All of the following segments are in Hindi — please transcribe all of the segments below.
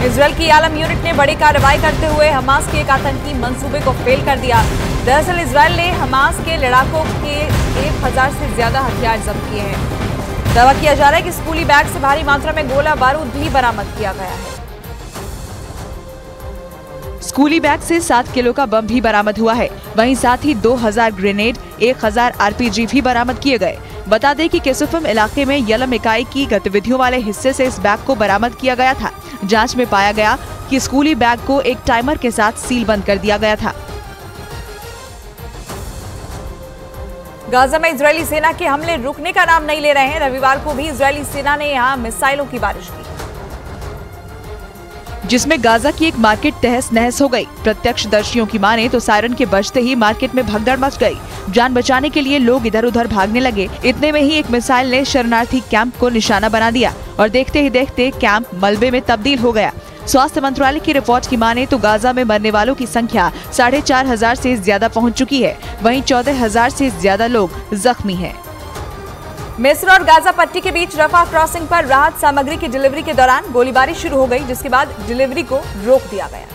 इजरायल की आलम यूनिट ने बड़ी कार्रवाई करते हुए हमास के एक आतंकी मंसूबे को फेल कर दिया। दरअसल इजरायल ने हमास के लड़ाकों के 1000 से ज्यादा हथियार जब्त किए हैं। दावा किया जा रहा है कि स्कूली बैग से भारी मात्रा में गोला बारूद भी बरामद किया गया है। स्कूली बैग से 7 किलो का बम भी बरामद हुआ है। वहीं साथ ही 2000 ग्रेनेड, 1000 आरपीजी भी बरामद किए गए। बता दें कि केसुफम इलाके में यलम इकाई की गतिविधियों वाले हिस्से से इस बैग को बरामद किया गया था। जांच में पाया गया कि स्कूली बैग को एक टाइमर के साथ सील बंद कर दिया गया था। गाजा में इजरायली सेना के हमले रुकने का नाम नहीं ले रहे हैं। रविवार को भी इजरायली सेना ने यहां मिसाइलों की बारिश की, जिसमें गाजा की एक मार्केट तहस नहस हो गई। प्रत्यक्षदर्शियों की माने तो सायरन के बजते ही मार्केट में भगदड़ मच गई। जान बचाने के लिए लोग इधर उधर भागने लगे। इतने में ही एक मिसाइल ने शरणार्थी कैंप को निशाना बना दिया और देखते ही देखते कैंप मलबे में तब्दील हो गया। स्वास्थ्य मंत्रालय की रिपोर्ट की माने तो गाजा में मरने वालों की संख्या 4500 से ज्यादा पहुँच चुकी है। वहीं 14000 से ज्यादा लोग जख्मी हैं। मिस्र और गाजा पट्टी के बीच रफा क्रॉसिंग पर राहत सामग्री की डिलीवरी के दौरान गोलीबारी शुरू हो गई, जिसके बाद डिलीवरी को रोक दिया गया।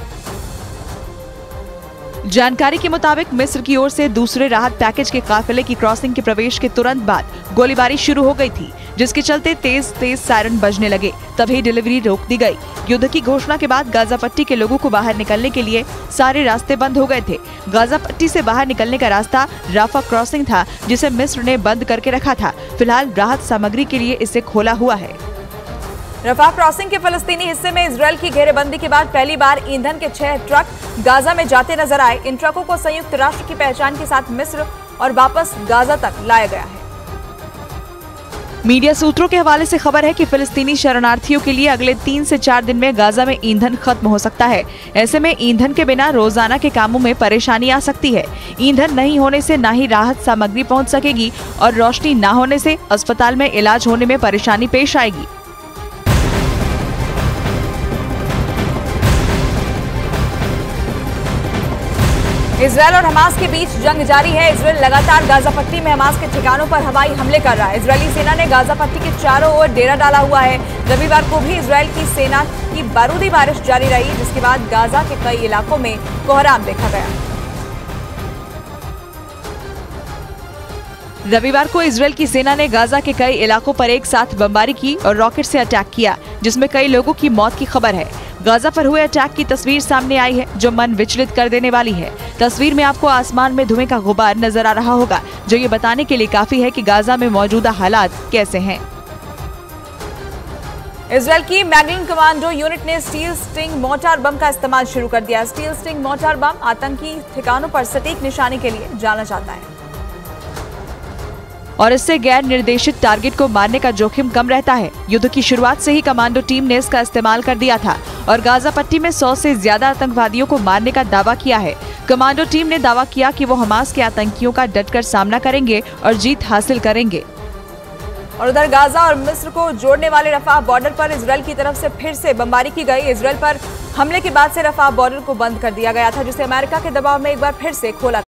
जानकारी के मुताबिक मिस्र की ओर से दूसरे राहत पैकेज के काफिले की क्रॉसिंग के प्रवेश के तुरंत बाद गोलीबारी शुरू हो गई थी, जिसके चलते तेज तेज सायरन बजने लगे। तभी डिलीवरी रोक दी गई। युद्ध की घोषणा के बाद गाजा पट्टी के लोगों को बाहर निकलने के लिए सारे रास्ते बंद हो गए थे। गाजा पट्टी से बाहर निकलने का रास्ता राफा क्रॉसिंग था, जिसे मिस्र ने बंद करके रखा था। फिलहाल राहत सामग्री के लिए इसे खोला हुआ है। रफा क्रॉसिंग के फलस्तीनी हिस्से में इजरायल की घेरेबंदी के बाद पहली बार ईंधन के 6 ट्रक गाजा में जाते नजर आए। इन ट्रकों को संयुक्त राष्ट्र की पहचान के साथ मिस्र और वापस गाजा तक लाया गया है। मीडिया सूत्रों के हवाले से खबर है कि फिलिस्तीनी शरणार्थियों के लिए अगले 3 से 4 दिन में गाजा में ईंधन खत्म हो सकता है। ऐसे में ईंधन के बिना रोजाना के कामों में परेशानी आ सकती है। ईंधन नहीं होने से ना ही राहत सामग्री पहुंच सकेगी और रोशनी ना होने से अस्पताल में इलाज होने में परेशानी पेश आएगी। इजरायल और हमास के बीच जंग जारी है। इजरायल लगातार गाजा पट्टी में हमास के ठिकानों पर हवाई हमले कर रहा है। इजरायली सेना ने गाजा पट्टी के चारों ओर डेरा डाला हुआ है। रविवार को भी इजरायल की सेना की बारूदी बारिश जारी रही, जिसके बाद गाजा के कई इलाकों में कोहराम देखा गया। रविवार को इजरायल की सेना ने गाजा के कई इलाकों पर एक साथ बमबारी की और रॉकेट से अटैक किया, जिसमें कई लोगों की मौत की खबर है। गाजा पर हुए अटैक की तस्वीर सामने आई है, जो मन विचलित कर देने वाली है। तस्वीर में आपको आसमान में धुएं का गुबार नजर आ रहा होगा, जो ये बताने के लिए काफी है कि गाजा में मौजूदा हालात कैसे हैं। इजरायल की मैगलिन कमांडो यूनिट ने स्टील स्टिंग मोर्टार बम का इस्तेमाल शुरू कर दिया। स्टील स्टिंग मोर्टार बम आतंकी ठिकानों पर सटीक निशाने के लिए जाना जाता है और इससे गैर निर्देशित टारगेट को मारने का जोखिम कम रहता है। युद्ध की शुरुआत से ही कमांडो टीम ने इसका इस्तेमाल कर दिया था और गाजा पट्टी में 100 से ज्यादा आतंकवादियों को मारने का दावा किया है। कमांडो टीम ने दावा किया कि वो हमास के आतंकियों का डटकर सामना करेंगे और जीत हासिल करेंगे। और उधर गाजा और मिस्र को जोड़ने वाले रफा बॉर्डर पर इजरायल की तरफ से फिर से बमबारी की गई। इजरायल पर हमले के बाद से रफा बॉर्डर को बंद कर दिया गया था, जिसे अमेरिका के दबाव में एक बार फिर से खोला